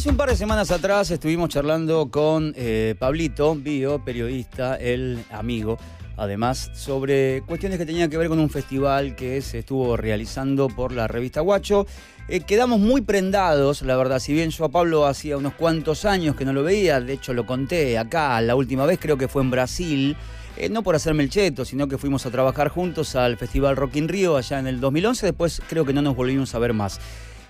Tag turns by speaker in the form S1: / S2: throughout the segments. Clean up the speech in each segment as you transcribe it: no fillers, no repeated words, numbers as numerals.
S1: Hace un par de semanas atrás estuvimos charlando con Pablito Bío, periodista, el amigo, además, sobre cuestiones que tenían que ver con un festival que se estuvo realizando por la revista Guacho. Quedamos muy prendados, la verdad, si bien yo a Pablo hacía unos cuantos años que no lo veía, de hecho lo conté acá, la última vez creo que fue en Brasil, no por hacerme el cheto, sino que fuimos a trabajar juntos al Festival Rock in Rio allá en el 2011, después creo que no nos volvimos a ver más.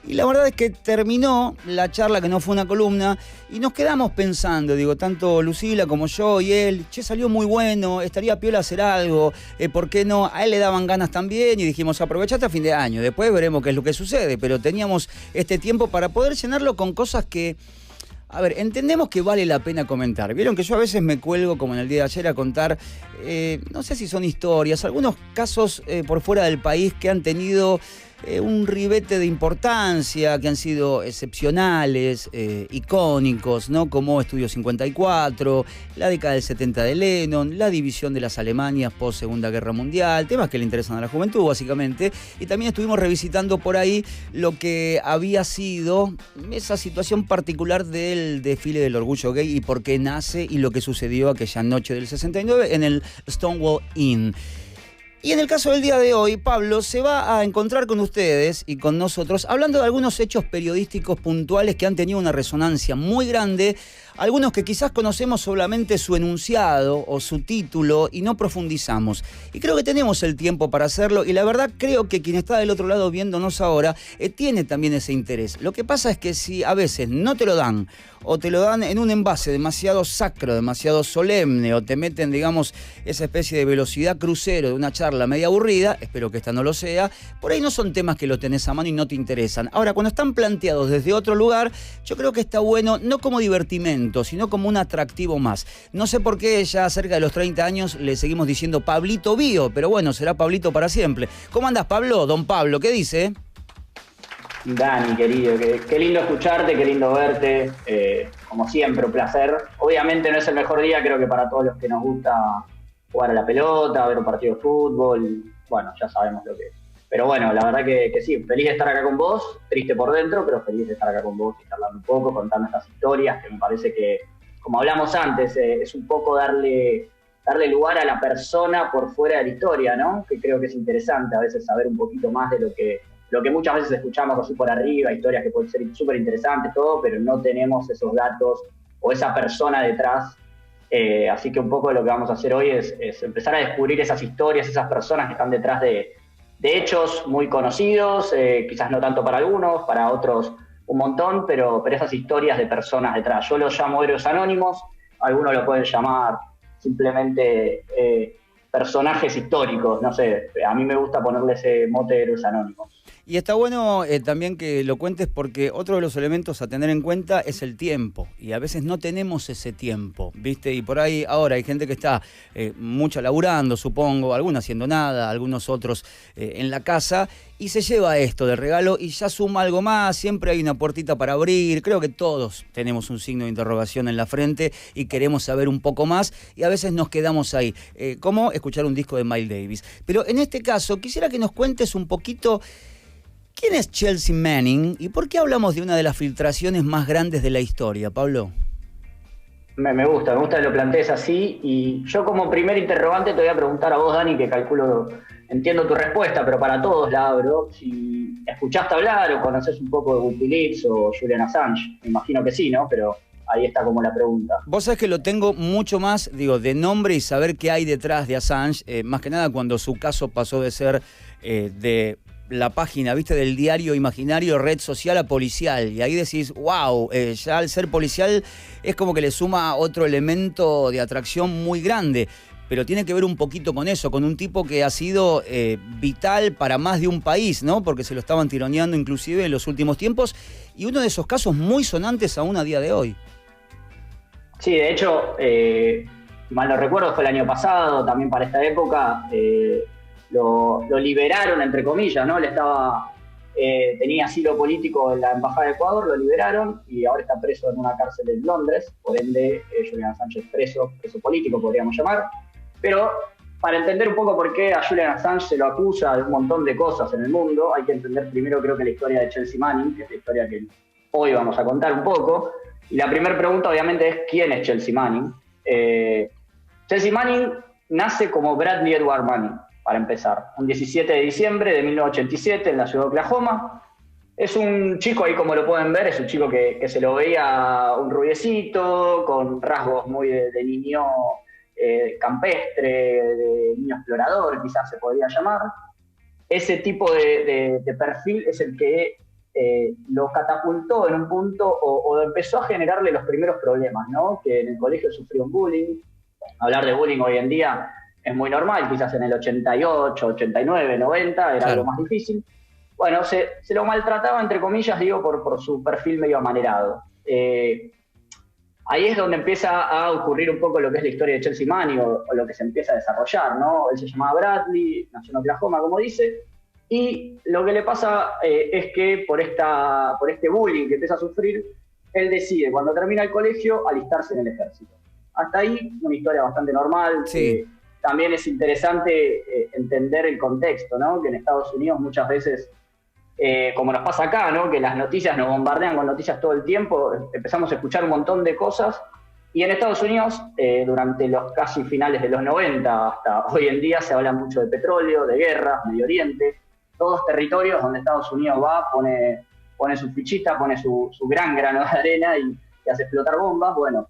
S1: Y la verdad es que terminó la charla, que no fue una columna, y nos quedamos pensando, digo, tanto Lucila como yo y él, che, salió muy bueno, estaría piola hacer algo, ¿por qué no? A él le daban ganas también y dijimos, aprovechate a fin de año, después veremos qué es lo que sucede, pero teníamos este tiempo para poder llenarlo con cosas que, a ver, entendemos que vale la pena comentar. Vieron que yo a veces me cuelgo, como en el día de ayer, a contar, no sé si son historias, algunos casos por fuera del país que han tenido un ribete de importancia, que han sido excepcionales, icónicos, ¿no? Como Estudio 54, la década del 70 de Lennon, la división de las Alemanias post Segunda Guerra Mundial, temas que le interesan a la juventud, básicamente. Y también estuvimos revisitando por ahí lo que había sido esa situación particular del desfile del orgullo gay y por qué nace y lo que sucedió aquella noche del 69 en el Stonewall Inn. Y en el caso del día de hoy, Pablo se va a encontrar con ustedes y con nosotros hablando de algunos hechos periodísticos puntuales que han tenido una resonancia muy grande, algunos que quizás conocemos solamente su enunciado o su título y no profundizamos. Y creo que tenemos el tiempo para hacerlo y la verdad creo que quien está del otro lado viéndonos ahora tiene también ese interés. Lo que pasa es que si a veces no te lo dan o te lo dan en un envase demasiado sacro, demasiado solemne, o te meten, digamos, esa especie de velocidad crucero de una charla media aburrida, espero que esta no lo sea, por ahí no son temas que lo tenés a mano y no te interesan. Ahora, cuando están planteados desde otro lugar, yo creo que está bueno, no como divertimento, sino como un atractivo más. No sé por qué ya cerca de los 30 años le seguimos diciendo Pablito Bío, pero bueno, será Pablito para siempre. ¿Cómo andás, Pablo? Don Pablo, ¿qué dice?
S2: Dani, querido, qué lindo escucharte, qué lindo verte, como siempre, un placer. Obviamente no es el mejor día, creo que para todos los que nos gusta jugar a la pelota, ver un partido de fútbol, bueno, ya sabemos lo que es. Pero bueno, la verdad que sí, feliz de estar acá con vos, triste por dentro, pero feliz de estar acá con vos y charlando un poco, contando estas historias, que me parece que, como hablamos antes, es un poco darle lugar a la persona por fuera de la historia, ¿no? Que creo que es interesante a veces saber un poquito más de lo que muchas veces escuchamos así por arriba, historias que pueden ser súper interesantes, todo, pero no tenemos esos datos o esa persona detrás. Así que un poco lo que vamos a hacer hoy es empezar a descubrir esas historias, esas personas que están detrás de hechos muy conocidos, quizás no tanto para algunos, para otros un montón, pero esas historias de personas detrás. Yo los llamo héroes anónimos, algunos lo pueden llamar simplemente personajes históricos, no sé, a mí me gusta ponerle ese mote de héroes anónimos.
S1: Y está bueno también que lo cuentes porque otro de los elementos a tener en cuenta es el tiempo. Y a veces no tenemos ese tiempo, ¿viste? Y por ahí ahora hay gente que está mucho laburando, supongo, algunos haciendo nada, algunos otros en la casa, y se lleva esto de regalo y ya suma algo más, siempre hay una puertita para abrir. Creo que todos tenemos un signo de interrogación en la frente y queremos saber un poco más y a veces nos quedamos ahí, como escuchar un disco de Miles Davis. Pero en este caso quisiera que nos cuentes un poquito ¿quién es Chelsea Manning y por qué hablamos de una de las filtraciones más grandes de la historia, Pablo?
S2: Me gusta que lo plantees así y yo como primer interrogante te voy a preguntar a vos, Dani, que calculo, entiendo tu respuesta, pero para todos la abro. Si escuchaste hablar o conoces un poco de Wikileaks o Julian Assange, me imagino que sí, ¿no? Pero ahí está como la pregunta.
S1: Vos sabés que lo tengo mucho más, de nombre y saber qué hay detrás de Assange, más que nada cuando su caso pasó de ser de la página, viste, del diario imaginario, red social a policial, y ahí decís, wow, ya al ser policial es como que le suma otro elemento de atracción muy grande, pero tiene que ver un poquito con eso, con un tipo que ha sido vital para más de un país, ¿no? Porque se lo estaban tironeando inclusive en los últimos tiempos, y uno de esos casos muy sonantes aún a día de hoy.
S2: Sí, de hecho, mal no recuerdo, fue el año pasado, también para esta época, lo liberaron, entre comillas, ¿no? Tenía asilo político en la Embajada de Ecuador, lo liberaron y ahora está preso en una cárcel en Londres, por ende Julian Assange es preso político, podríamos llamar. Pero para entender un poco por qué a Julian Assange se lo acusa de un montón de cosas en el mundo, hay que entender primero creo que la historia de Chelsea Manning, que es la historia que hoy vamos a contar un poco. Y la primera pregunta obviamente es ¿quién es Chelsea Manning? Chelsea Manning nace como Bradley Edward Manning, para empezar, un 17 de diciembre de 1987 en la ciudad de Oklahoma. Es un chico, ahí como lo pueden ver, es un chico que se lo veía un rubiecito, con rasgos muy de niño campestre, de niño explorador, quizás se podría llamar. Ese tipo de perfil es el que lo catapultó en un punto o empezó a generarle los primeros problemas, ¿no? Que en el colegio sufrió un bullying. Hablar de bullying hoy en día es muy normal, quizás en el 88, 89, 90 era algo más difícil. Bueno, se lo maltrataba, entre comillas, digo, por su perfil medio amanerado. Ahí es donde empieza a ocurrir un poco lo que es la historia de Chelsea Manning o lo que se empieza a desarrollar, ¿no? Él se llamaba Bradley, nació en Oklahoma, como dice, y lo que le pasa es que por este bullying que empieza a sufrir, él decide, cuando termina el colegio, alistarse en el ejército. Hasta ahí, una historia bastante normal.
S1: Sí.
S2: También es interesante entender el contexto, ¿no? Que en Estados Unidos muchas veces, como nos pasa acá, ¿no? Que las noticias nos bombardean con noticias todo el tiempo, empezamos a escuchar un montón de cosas, y en Estados Unidos, durante los casi finales de los 90 hasta hoy en día, se habla mucho de petróleo, de guerras, Medio Oriente, todos territorios donde Estados Unidos va, pone su fichita, pone su gran grano de arena y hace explotar bombas. Bueno,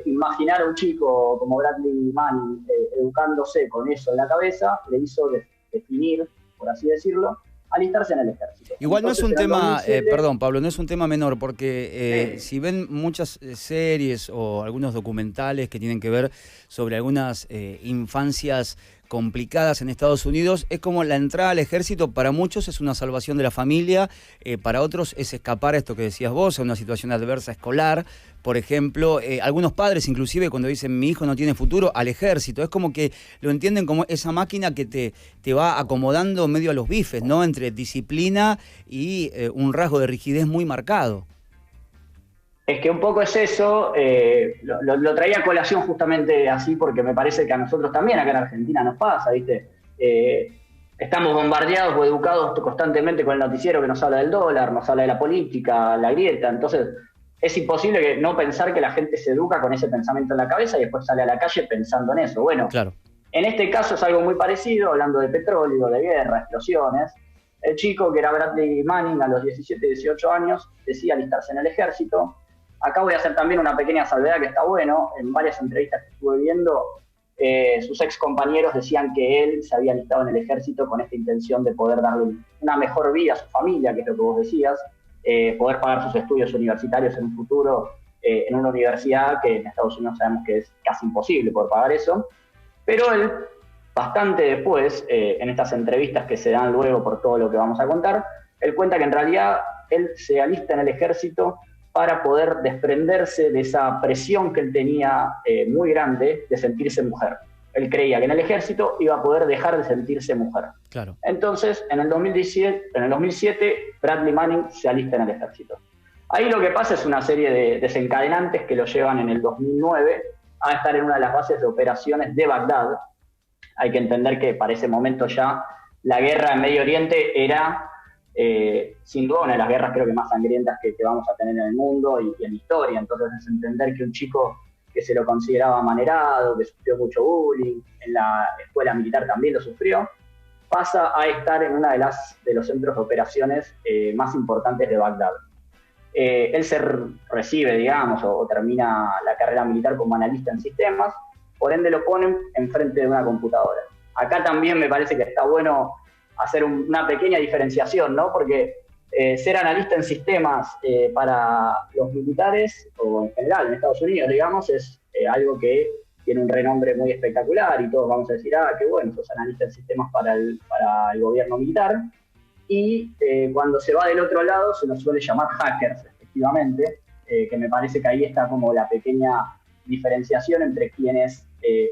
S2: imaginar a un chico como Bradley Manning educándose con eso en la cabeza le hizo definir, por así decirlo, alistarse en el ejército.
S1: Igual
S2: entonces,
S1: no es un tema,
S2: 2007,
S1: perdón Pablo, no es un tema menor, porque si ven muchas series o algunos documentales que tienen que ver sobre algunas infancias complicadas en Estados Unidos, es como la entrada al ejército para muchos es una salvación de la familia, para otros es escapar a esto que decías vos, a una situación adversa escolar. Por ejemplo, algunos padres inclusive cuando dicen mi hijo no tiene futuro, al ejército, es como que lo entienden como esa máquina que te va acomodando medio a los bifes, ¿no? Entre disciplina y un rasgo de rigidez muy marcado.
S2: Es que un poco es eso, lo traía a colación justamente así porque me parece que a nosotros también acá en Argentina nos pasa, ¿viste? Estamos bombardeados o educados constantemente con el noticiero que nos habla del dólar, nos habla de la política, la grieta, entonces es imposible que no pensar que la gente se educa con ese pensamiento en la cabeza y después sale a la calle pensando en eso. Bueno,
S1: claro.
S2: En este caso es algo muy parecido, hablando de petróleo, de guerra, explosiones. El chico que era Bradley Manning a los 17, 18 años decía alistarse en el ejército. Acá voy a hacer también una pequeña salvedad que está bueno. En varias entrevistas que estuve viendo, sus ex compañeros decían que él se había alistado en el ejército con esta intención de poder darle una mejor vida a su familia, que es lo que vos decías, poder pagar sus estudios universitarios en un futuro en una universidad que en Estados Unidos sabemos que es casi imposible poder pagar eso. Pero él, bastante después, en estas entrevistas que se dan luego por todo lo que vamos a contar, él cuenta que en realidad él se alista en el ejército para poder desprenderse de esa presión que él tenía muy grande de sentirse mujer. Él creía que en el ejército iba a poder dejar de sentirse mujer.
S1: Claro.
S2: Entonces, en el 2007, Bradley Manning se alista en el ejército. Ahí lo que pasa es una serie de desencadenantes que lo llevan en el 2009 a estar en una de las bases de operaciones de Bagdad. Hay que entender que para ese momento ya la guerra en Medio Oriente era sin duda una de las guerras creo que más sangrientas que vamos a tener en el mundo y en la historia. Entonces es entender que un chico que se lo consideraba amanerado, que sufrió mucho bullying, en la escuela militar también lo sufrió, pasa a estar en una de los centros de operaciones más importantes de Bagdad. Él se recibe, digamos, o termina la carrera militar como analista en sistemas, por ende lo ponen enfrente de una computadora. Acá también me parece que está bueno hacer una pequeña diferenciación, ¿no? Porque ser analista en sistemas para los militares, o en general en Estados Unidos, digamos, es algo que tiene un renombre muy espectacular y todos vamos a decir, qué bueno, sos analista en sistemas para el gobierno militar. Y cuando se va del otro lado se nos suele llamar hackers, efectivamente, que me parece que ahí está como la pequeña diferenciación entre quienes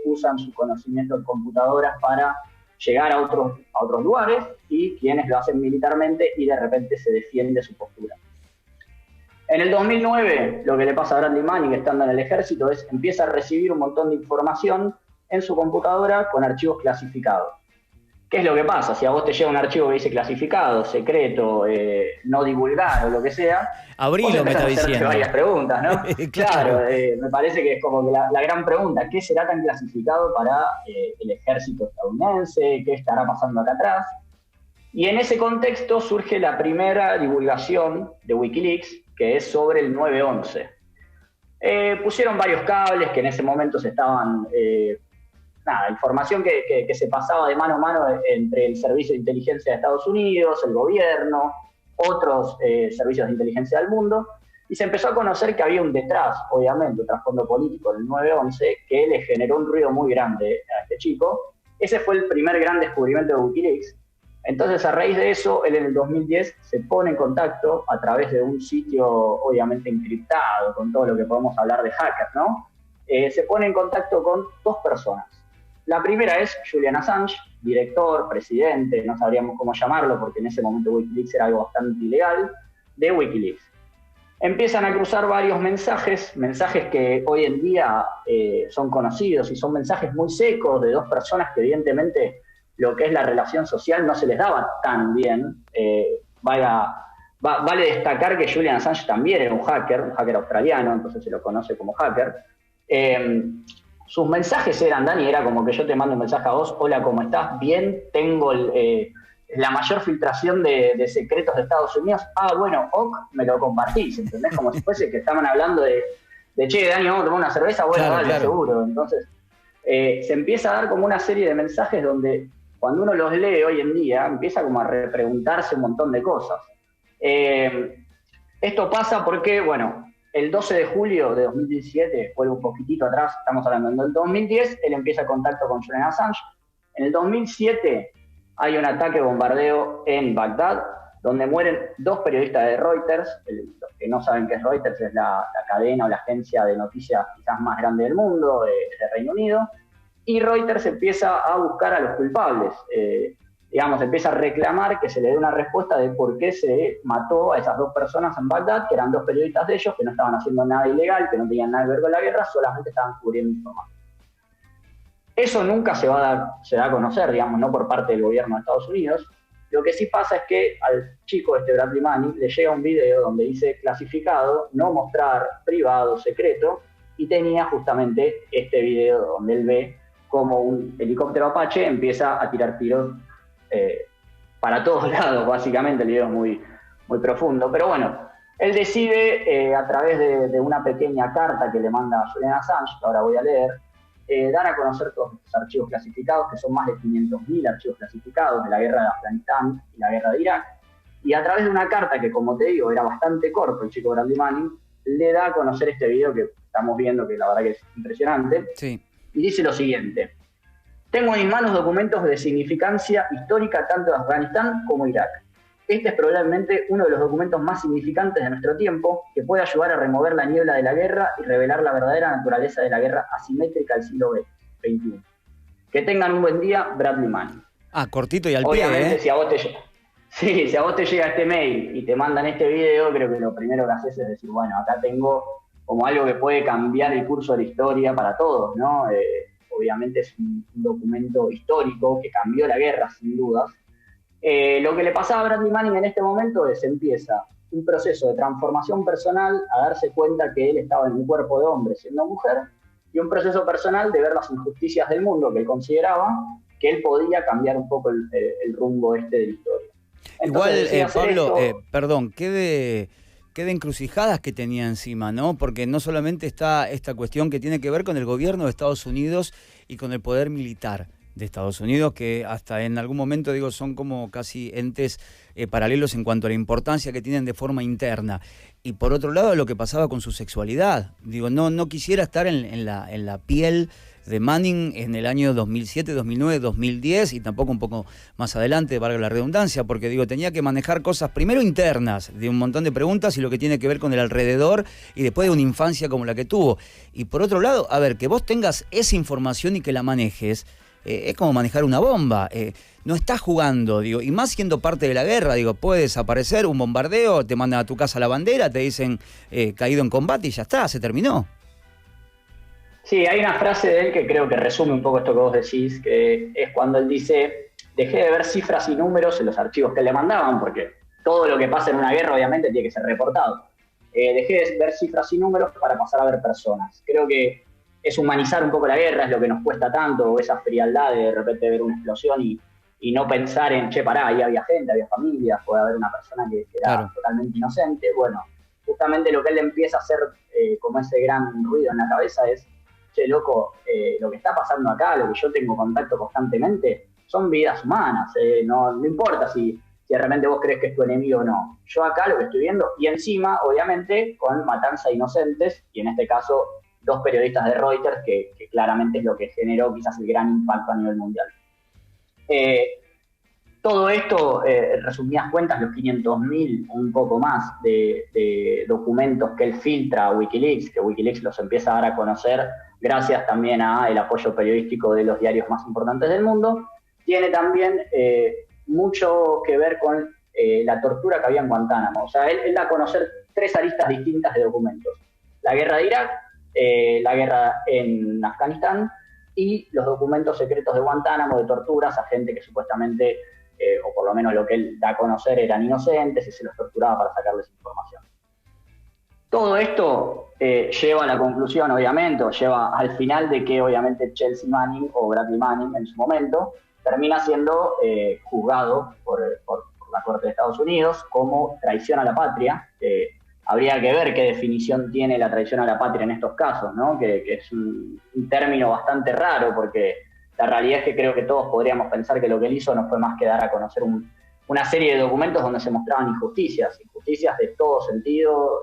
S2: usan su conocimiento en computadoras para llegar a otros lugares y quienes lo hacen militarmente y de repente se defiende su postura. En el 2009, lo que le pasa a Bradley Manning estando en el ejército es empieza a recibir un montón de información en su computadora con archivos clasificados. ¿Qué es lo que pasa? Si a vos te llega un archivo que dice clasificado, secreto, no divulgar o lo que sea,
S1: abrilo, me está diciendo.
S2: Varias preguntas, ¿no?
S1: Claro,
S2: me parece que es como que la gran pregunta, ¿qué será tan clasificado para el ejército estadounidense? ¿Qué estará pasando acá atrás? Y en ese contexto surge la primera divulgación de Wikileaks, que es sobre el 9/11. Pusieron varios cables que en ese momento se estaban... información que se pasaba de mano a mano entre el Servicio de Inteligencia de Estados Unidos, el gobierno, otros servicios de inteligencia del mundo, y se empezó a conocer que había un detrás, obviamente, un trasfondo político del 9/11 que le generó un ruido muy grande a este chico. Ese fue el primer gran descubrimiento de Wikileaks. Entonces, a raíz de eso, él en el 2010 se pone en contacto a través de un sitio obviamente encriptado, con todo lo que podemos hablar de hackers, ¿no? Se pone en contacto con dos personas. La primera es Julian Assange, director, presidente, no sabríamos cómo llamarlo porque en ese momento Wikileaks era algo bastante ilegal, de Wikileaks. Empiezan a cruzar varios mensajes que hoy en día son conocidos y son mensajes muy secos de dos personas que evidentemente lo que es la relación social no se les daba tan bien. Vale destacar que Julian Assange también era un hacker australiano, entonces se lo conoce como hacker. Sus mensajes eran, Dani, era como que yo te mando un mensaje a vos: hola, ¿cómo estás? Bien, tengo la mayor filtración de secretos de Estados Unidos. Ah, bueno, ok, me lo compartís, ¿entendés? Como si fuese que estaban hablando de che, Dani, vamos a tomar una cerveza, bueno, claro, dale, claro. Seguro. Entonces, se empieza a dar como una serie de mensajes donde, cuando uno los lee hoy en día, empieza como a repreguntarse un montón de cosas. Esto pasa porque, bueno, el 12 de julio de 2017, vuelvo un poquitito atrás, estamos hablando del 2010, él empieza contacto con Julian Assange. En el 2007 hay un ataque bombardeo en Bagdad, donde mueren dos periodistas de Reuters. Los que no saben qué es Reuters, es la cadena o la agencia de noticias quizás más grande del mundo, de Reino Unido. Y Reuters empieza a buscar a los culpables. Empieza a reclamar que se le dé una respuesta de por qué se mató a esas dos personas en Bagdad, que eran dos periodistas de ellos, que no estaban haciendo nada ilegal, que no tenían nada que ver con la guerra, solamente estaban cubriendo información. Eso nunca se da a conocer, no por parte del gobierno de Estados Unidos. Lo que sí pasa es que al chico Bradley Manning le llega un video donde dice clasificado, no mostrar, privado, secreto, y tenía justamente este video donde él ve como un helicóptero Apache empieza a tirar tiros para todos lados, básicamente. El video es muy, muy profundo, pero bueno, él decide a través de una pequeña carta que le manda a Julian Assange, que ahora voy a leer, dar a conocer todos los archivos clasificados, que son más de 500.000 archivos clasificados de la guerra de Afganistán y la guerra de Irak, y a través de una carta que, como te digo, era bastante corto, el chico Bradley Manning le da a conocer este video que estamos viendo, que la verdad que es impresionante.
S1: Sí.
S2: Y dice lo siguiente: tengo en mis manos documentos de significancia histórica tanto de Afganistán como Irak. Este es probablemente uno de los documentos más significantes de nuestro tiempo, que puede ayudar a remover la niebla de la guerra y revelar la verdadera naturaleza de la guerra asimétrica del siglo XXI. Que tengan un buen día, Bradley Manning.
S1: Ah, cortito y al
S2: Obviamente,
S1: pie,
S2: si a vos te llega este mail y te mandan este video, creo que lo primero que haces es decir, bueno, acá tengo como algo que puede cambiar el curso de la historia para todos, ¿no? Obviamente es un documento histórico que cambió la guerra, sin dudas. Lo que le pasaba a Bradley Manning en este momento es: empieza un proceso de transformación personal, a darse cuenta que él estaba en un cuerpo de hombre siendo mujer, y un proceso personal de ver las injusticias del mundo que él consideraba que él podía cambiar un poco el rumbo de la historia. Entonces,
S1: igual, Pablo, perdón, qué de encrucijadas que tenía encima, ¿no? Porque no solamente está esta cuestión que tiene que ver con el gobierno de Estados Unidos y con el poder militar de Estados Unidos, que hasta en algún momento, son como casi entes paralelos en cuanto a la importancia que tienen de forma interna. Y por otro lado, lo que pasaba con su sexualidad. No quisiera estar en la piel de Manning en el año 2007, 2009, 2010 y tampoco un poco más adelante, valga la redundancia, porque tenía que manejar cosas primero internas de un montón de preguntas y lo que tiene que ver con el alrededor y después de una infancia como la que tuvo. Y por otro lado, a ver, que vos tengas esa información y que la manejes, es como manejar una bomba. No estás jugando, y más siendo parte de la guerra, puede desaparecer un bombardeo, te mandan a tu casa la bandera, te dicen caído en combate y ya está, se terminó.
S2: Sí, hay una frase de él que creo que resume un poco esto que vos decís, que es cuando él dice: dejé de ver cifras y números en los archivos que le mandaban, porque todo lo que pasa en una guerra obviamente tiene que ser reportado. Dejé de ver cifras y números para pasar a ver personas. Creo que es humanizar un poco la guerra, es lo que nos cuesta tanto, esa frialdad de repente ver una explosión y no pensar en, che, pará, ahí había gente, había familias, puede haber una persona que era totalmente inocente. Bueno, justamente lo que él empieza a hacer como ese gran ruido en la cabeza es, che, loco, lo que está pasando acá, lo que yo tengo contacto constantemente, son vidas humanas. No importa si de repente vos crees que es tu enemigo o no. Yo acá lo que estoy viendo, y encima, obviamente, con matanza de inocentes, y en este caso, 2 periodistas de Reuters, que claramente es lo que generó quizás el gran impacto a nivel mundial. Todo esto, resumidas cuentas, los 500.000, un poco más, de documentos que él filtra a Wikileaks, que Wikileaks los empieza a dar a conocer gracias también al apoyo periodístico de los diarios más importantes del mundo, tiene también mucho que ver con la tortura que había en Guantánamo. O sea, él da a conocer 3 aristas distintas de documentos. La guerra de Irak, la guerra en Afganistán y los documentos secretos de Guantánamo de torturas a gente que supuestamente, o por lo menos lo que él da a conocer, eran inocentes y se los torturaba para sacarles información. Todo esto lleva a la conclusión, obviamente, o lleva al final de que obviamente Chelsea Manning o Bradley Manning en su momento termina siendo juzgado por la Corte de Estados Unidos como traición a la patria. Habría que ver qué definición tiene la traición a la patria en estos casos, ¿no? Que es un término bastante raro, porque la realidad es que creo que todos podríamos pensar que lo que él hizo no fue más que dar a conocer una serie de documentos donde se mostraban injusticias de todo sentido.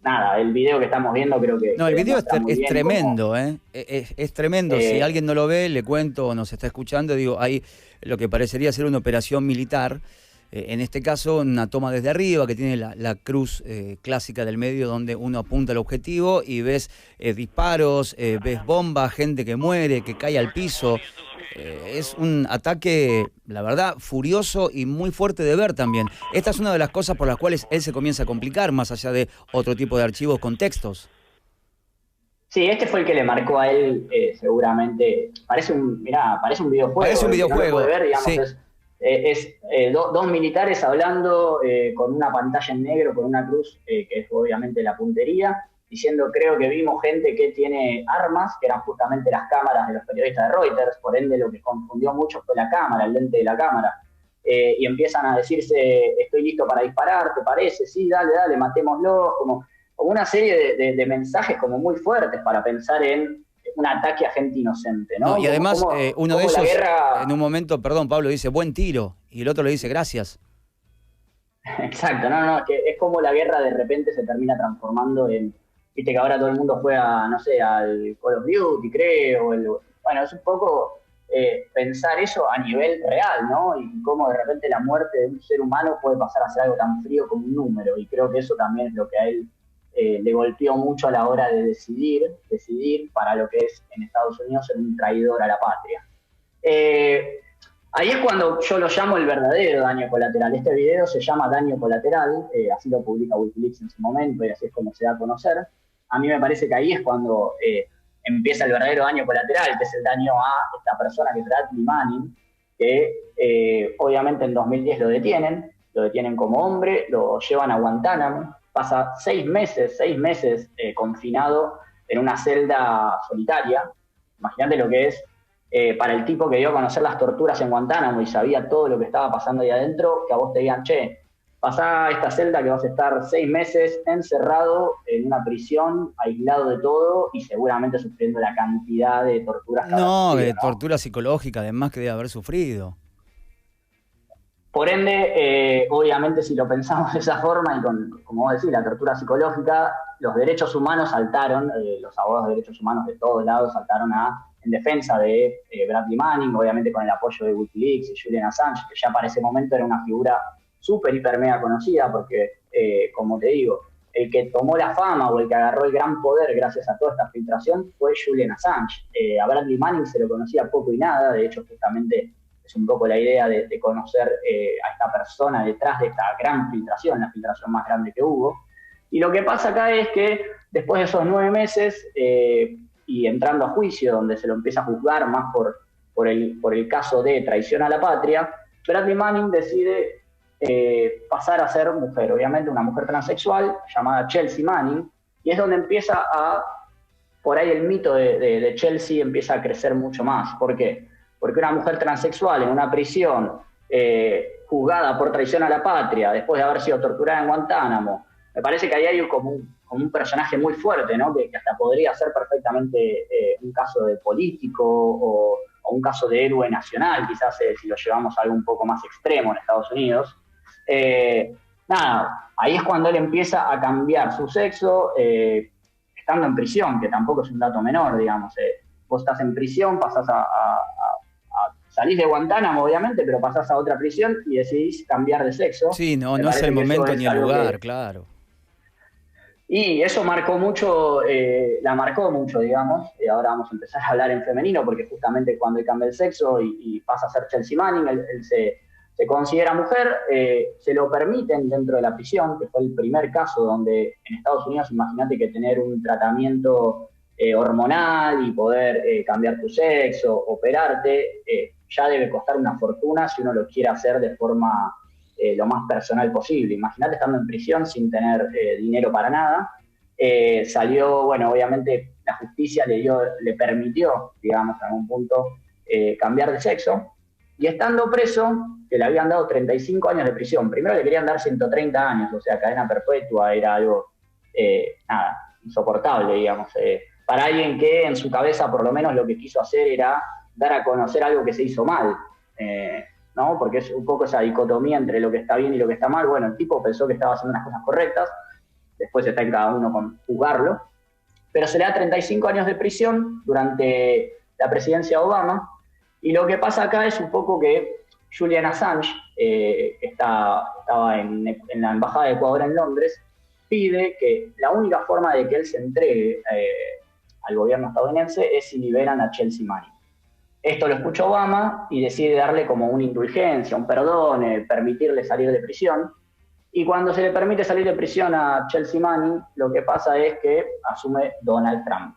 S2: Nada, el video que estamos viendo creo que...
S1: No, el video es tremendo,
S2: como...
S1: Es tremendo. Si alguien no lo ve, le cuento o nos está escuchando, digo, hay lo que parecería ser una operación militar. En este caso, una toma desde arriba que tiene la cruz clásica del medio donde uno apunta al objetivo y ves disparos, ves bombas, gente que muere, que cae al piso. Es un ataque, la verdad, furioso y muy fuerte de ver también. Esta es una de las cosas por las cuales él se comienza a complicar, más allá de otro tipo de archivos con textos.
S2: Sí, este fue el que le marcó a él, seguramente. Parece un videojuego.
S1: Parece un videojuego,
S2: no ver, digamos,
S1: sí.
S2: Es 2 militares hablando con una pantalla en negro, con una cruz, que es obviamente la puntería, diciendo, creo que vimos gente que tiene armas, que eran justamente las cámaras de los periodistas de Reuters, por ende lo que confundió mucho fue la cámara, el lente de la cámara. Y empiezan a decirse, estoy listo para disparar, ¿te parece? Sí, dale, matémoslo, como una serie de mensajes como muy fuertes para pensar en un ataque a gente inocente, ¿no?
S1: Y además, uno de ellos,
S2: guerra...
S1: en un momento, perdón, Pablo, dice, buen tiro, y el otro le dice, gracias.
S2: Exacto, no, es como la guerra de repente se termina transformando en, viste que ahora todo el mundo juega, no sé, al Call of Duty, creo, bueno, es un poco pensar eso a nivel real, ¿no? Y cómo de repente la muerte de un ser humano puede pasar a ser algo tan frío como un número, y creo que eso también es lo que a él le golpeó mucho a la hora de decidir para lo que es en Estados Unidos ser un traidor a la patria. Ahí es cuando yo lo llamo el verdadero daño colateral. Este video se llama Daño Colateral, así lo publica Wikileaks en su momento y así es como se da a conocer. A mí me parece que ahí es cuando empieza el verdadero daño colateral, que es el daño a esta persona que es Bradley Manning, que obviamente en 2010 lo detienen como hombre, lo llevan a Guantánamo, pasa 6 meses confinado en una celda solitaria. Imagínate lo que es para el tipo que dio a conocer las torturas en Guantánamo y sabía todo lo que estaba pasando ahí adentro, que a vos te digan, che, pasá a esta celda que vas a estar 6 meses encerrado en una prisión, aislado de todo y seguramente sufriendo la cantidad de torturas.
S1: Tortura psicológica, además que debe haber sufrido.
S2: Por ende, obviamente si lo pensamos de esa forma y con, como vos decís, la tortura psicológica, los derechos humanos saltaron, los abogados de derechos humanos de todos lados saltaron en defensa de Bradley Manning, obviamente con el apoyo de Wikileaks y Julian Assange, que ya para ese momento era una figura súper, hiper, mega conocida, porque, como te digo, el que tomó la fama o el que agarró el gran poder gracias a toda esta filtración fue Julian Assange. A Bradley Manning se lo conocía poco y nada, de hecho justamente es un poco la idea de conocer a esta persona detrás de esta gran filtración, la filtración más grande que hubo. Y lo que pasa acá es que después de esos 9 meses y entrando a juicio, donde se lo empieza a juzgar más por por el caso de traición a la patria, Bradley Manning decide pasar a ser mujer, obviamente una mujer transexual llamada Chelsea Manning, y es donde empieza por ahí el mito de Chelsea empieza a crecer mucho más. ¿Por qué? Porque una mujer transexual en una prisión, juzgada por traición a la patria, después de haber sido torturada en Guantánamo, me parece que ahí hay como un personaje muy fuerte, ¿no? Que hasta podría ser perfectamente un caso de político o un caso de héroe nacional, quizás si lo llevamos a algo un poco más extremo en Estados Unidos. Nada, ahí es cuando él empieza a cambiar su sexo, estando en prisión, que tampoco es un dato menor, digamos. Vos estás en prisión, pasás salís de Guantánamo, obviamente, pero pasás a otra prisión y decidís cambiar de sexo.
S1: Sí, no es el momento ni el lugar, claro.
S2: Y eso marcó mucho, la marcó mucho, digamos. Ahora vamos a empezar a hablar en femenino, porque justamente cuando él cambia el sexo y pasa a ser Chelsea Manning, él se considera mujer, se lo permiten dentro de la prisión, que fue el primer caso donde en Estados Unidos, imagínate que tener un tratamiento hormonal y poder cambiar tu sexo, operarte, ya debe costar una fortuna si uno lo quiere hacer de forma lo más personal posible. Imagínate estando en prisión sin tener dinero para nada. Salió, bueno, obviamente la justicia le permitió, digamos, en algún punto, cambiar de sexo. Y estando preso, que le habían dado 35 años de prisión, primero le querían dar 130 años, o sea, cadena perpetua, era algo, insoportable, digamos. Para alguien que en su cabeza, por lo menos, lo que quiso hacer era dar a conocer algo que se hizo mal, ¿no? Porque es un poco esa dicotomía entre lo que está bien y lo que está mal. Bueno, el tipo pensó que estaba haciendo unas cosas correctas, después está en cada uno con juzgarlo, pero se le da 35 años de prisión durante la presidencia de Obama, y lo que pasa acá es un poco que Julian Assange, que estaba en la Embajada de Ecuador en Londres, pide que la única forma de que él se entregue al gobierno estadounidense es si liberan a Chelsea Manning. Esto lo escucha Obama y decide darle como una indulgencia, un perdón, permitirle salir de prisión. Y cuando se le permite salir de prisión a Chelsea Manning, lo que pasa es que asume Donald Trump.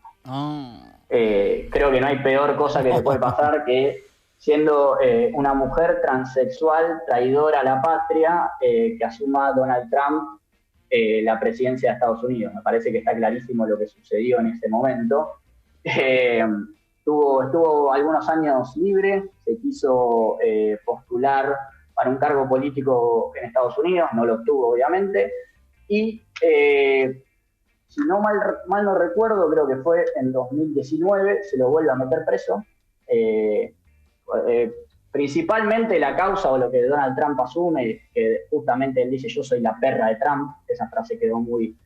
S2: Creo que no hay peor cosa que le puede pasar que siendo una mujer transexual, traidora a la patria, que asuma Donald Trump la presidencia de Estados Unidos. Me parece que está clarísimo lo que sucedió en ese momento. Estuvo algunos años libre, se quiso postular para un cargo político en Estados Unidos, no lo obtuvo obviamente, y si no mal no recuerdo, creo que fue en 2019, se lo vuelve a meter preso. Principalmente la causa o lo que Donald Trump asume, que justamente él dice yo soy la perra de Trump, esa frase quedó muy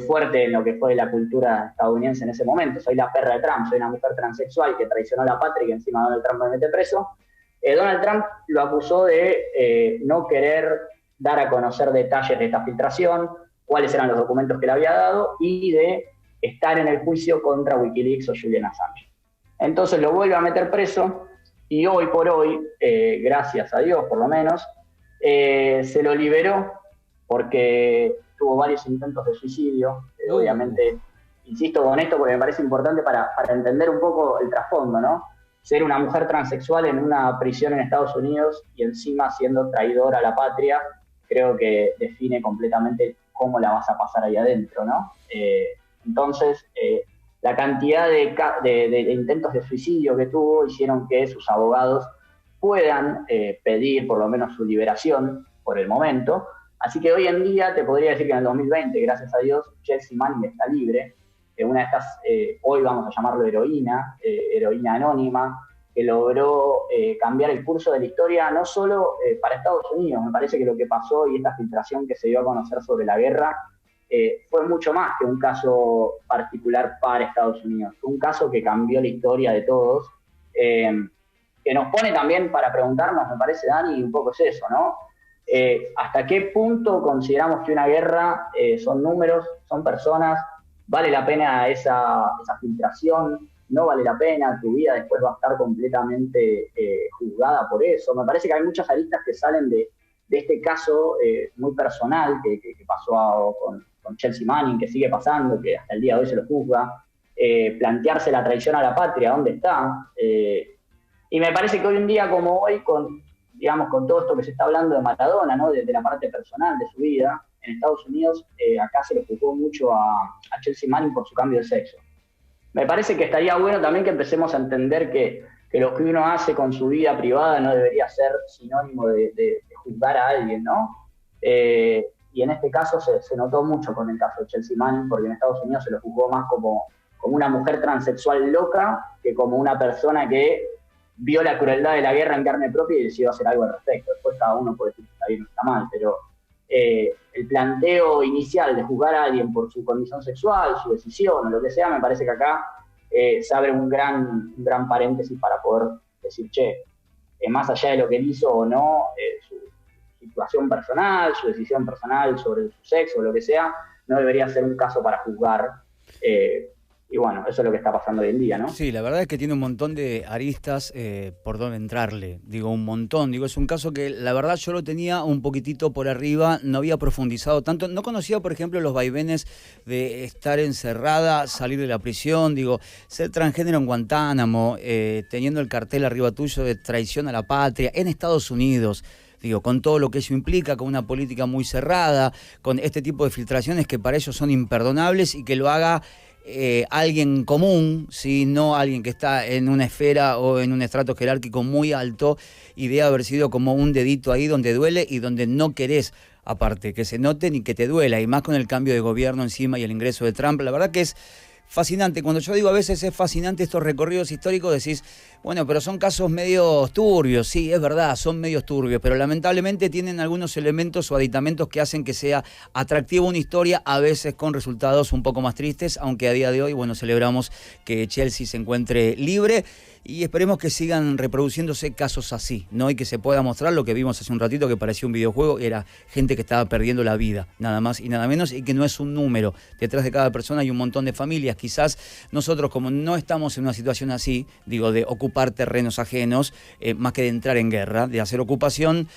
S2: fuerte en lo que fue la cultura estadounidense en ese momento, soy la perra de Trump, soy una mujer transexual que traicionó a la patria y que encima Donald Trump me mete preso. Donald Trump lo acusó de no querer dar a conocer detalles de esta filtración, cuáles eran los documentos que le había dado y de estar en el juicio contra Wikileaks o Julian Assange. Entonces lo vuelve a meter preso y hoy por hoy, gracias a Dios por lo menos, se lo liberó porque tuvo varios intentos de suicidio. Obviamente, insisto con esto porque me parece importante para entender un poco el trasfondo, ¿no? Ser una mujer transexual en una prisión en Estados Unidos y encima siendo traidora a la patria, creo que define completamente cómo la vas a pasar ahí adentro, ¿no? Entonces, la cantidad de intentos de suicidio que tuvo hicieron que sus abogados puedan pedir por lo menos su liberación por el momento. Así que hoy en día te podría decir que en el 2020, gracias a Dios, Chelsea Manning está libre. Una de estas, hoy vamos a llamarlo heroína anónima, que logró cambiar el curso de la historia no solo para Estados Unidos. Me parece que lo que pasó y esta filtración que se dio a conocer sobre la guerra fue mucho más que un caso particular para Estados Unidos. Fue un caso que cambió la historia de todos, que nos pone también para preguntarnos, me parece, Dani, un poco es eso, ¿no? ¿Hasta qué punto consideramos que una guerra son números, son personas? ¿Vale la pena esa filtración? ¿No vale la pena? ¿Tu vida después va a estar completamente juzgada por eso? Me parece que hay muchas aristas que salen de este caso muy personal que pasó con Chelsea Manning, que sigue pasando, que hasta el día de hoy se lo juzga. Plantearse la traición a la patria, ¿dónde está? Y me parece que hoy un día como hoy, digamos, con todo esto que se está hablando de Maradona, ¿no? De la parte personal de su vida, en Estados Unidos, acá se le juzgó mucho a Chelsea Manning por su cambio de sexo. Me parece que estaría bueno también que empecemos a entender que lo que uno hace con su vida privada no debería ser sinónimo de juzgar a alguien, ¿no? Y en este caso se notó mucho con el caso de Chelsea Manning, porque en Estados Unidos se lo juzgó más como una mujer transexual loca que como una persona que vio la crueldad de la guerra en carne propia y decidió hacer algo al respecto. Después cada uno puede decir que está bien o está mal, pero el planteo inicial de juzgar a alguien por su condición sexual, su decisión o lo que sea, me parece que acá se abre un gran paréntesis para poder decir, más allá de lo que él hizo o no, su situación personal, su decisión personal sobre su sexo o lo que sea, no debería ser un caso para juzgar. Y bueno, eso es lo que está pasando hoy en día, ¿no?
S1: Sí, la verdad es que tiene un montón de aristas por donde entrarle. Digo, un montón. Digo, es un caso que la verdad yo lo tenía un poquitito por arriba, no había profundizado tanto. No conocía, por ejemplo, los vaivenes de estar encerrada, salir de la prisión, digo, ser transgénero en Guantánamo, teniendo el cartel arriba tuyo de traición a la patria, en Estados Unidos. Digo, con todo lo que eso implica, con una política muy cerrada, con este tipo de filtraciones que para ellos son imperdonables y que lo haga alguien común, ¿sí? No alguien que está en una esfera o en un estrato jerárquico muy alto y debe haber sido como un dedito ahí donde duele y donde no querés, aparte, que se note ni que te duela, y más con el cambio de gobierno encima y el ingreso de Trump. La verdad que es fascinante. Cuando yo digo a veces es fascinante estos recorridos históricos, decís, bueno, pero son casos medio turbios. Sí, es verdad, son medios turbios, pero lamentablemente tienen algunos elementos o aditamentos que hacen que sea atractiva una historia, a veces con resultados un poco más tristes, aunque a día de hoy, bueno, celebramos que Chelsea se encuentre libre y esperemos que sigan reproduciéndose casos así, ¿no? Y que se pueda mostrar lo que vimos hace un ratito, que parecía un videojuego, era gente que estaba perdiendo la vida, nada más y nada menos, y que no es un número. Detrás de cada persona hay un montón de familias. Quizás nosotros, como no estamos en una situación así, digo, de ocupar terrenos ajenos, más que de entrar en guerra, de hacer ocupación,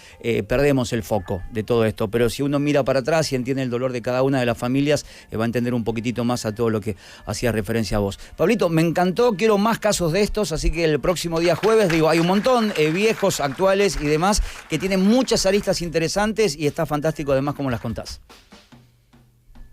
S1: perdemos el foco de todo esto. Pero si uno mira para atrás y entiende el dolor de cada una de las familias, va a entender un poquitito más a todo lo que hacía referencia a vos. Pablito, me encantó, quiero más casos de estos, así que el próximo día jueves, digo, hay un montón, viejos, actuales y demás, que tienen muchas aristas interesantes y está fantástico además cómo las contás.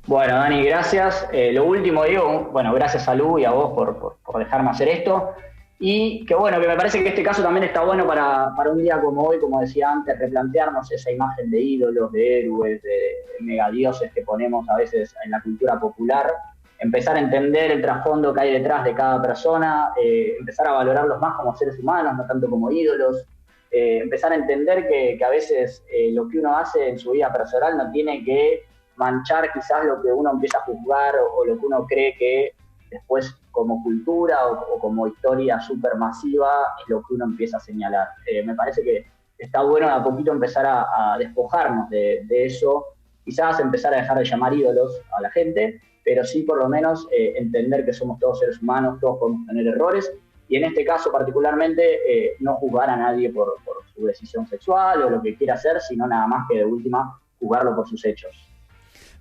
S2: Bueno, Dani, gracias. Lo último, digo, bueno, gracias a Lu y a vos por dejarme hacer esto. Y que bueno, que me parece que este caso también está bueno para un día como hoy, como decía antes, replantearnos esa imagen de ídolos, de héroes, de megadioses que ponemos a veces en la cultura popular. Empezar a entender el trasfondo que hay detrás de cada persona, empezar a valorarlos más como seres humanos, no tanto como ídolos, empezar a entender que a veces lo que uno hace en su vida personal no tiene que manchar quizás lo que uno empieza a juzgar o lo que uno cree que después como cultura o como historia súper masiva es lo que uno empieza a señalar. Me parece que está bueno a poquito empezar a despojarnos de eso, quizás empezar a dejar de llamar ídolos a la gente, pero sí por lo menos entender que somos todos seres humanos, todos podemos tener errores, y en este caso particularmente no juzgar a nadie por su decisión sexual o lo que quiera hacer, sino nada más que de última juzgarlo por sus hechos.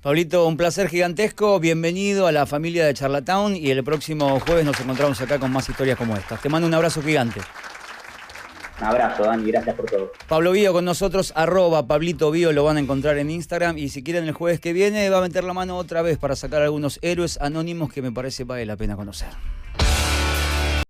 S1: Pablito, un placer gigantesco, bienvenido a la familia de Charlatown y el próximo jueves nos encontramos acá con más historias como estas. Te mando un abrazo gigante.
S2: Un abrazo, Dani, gracias por todo.
S1: Pablo Bío con nosotros, @Pablito Bío, lo van a encontrar en Instagram, y si quieren el jueves que viene va a meter la mano otra vez para sacar algunos héroes anónimos que me parece vale la pena conocer.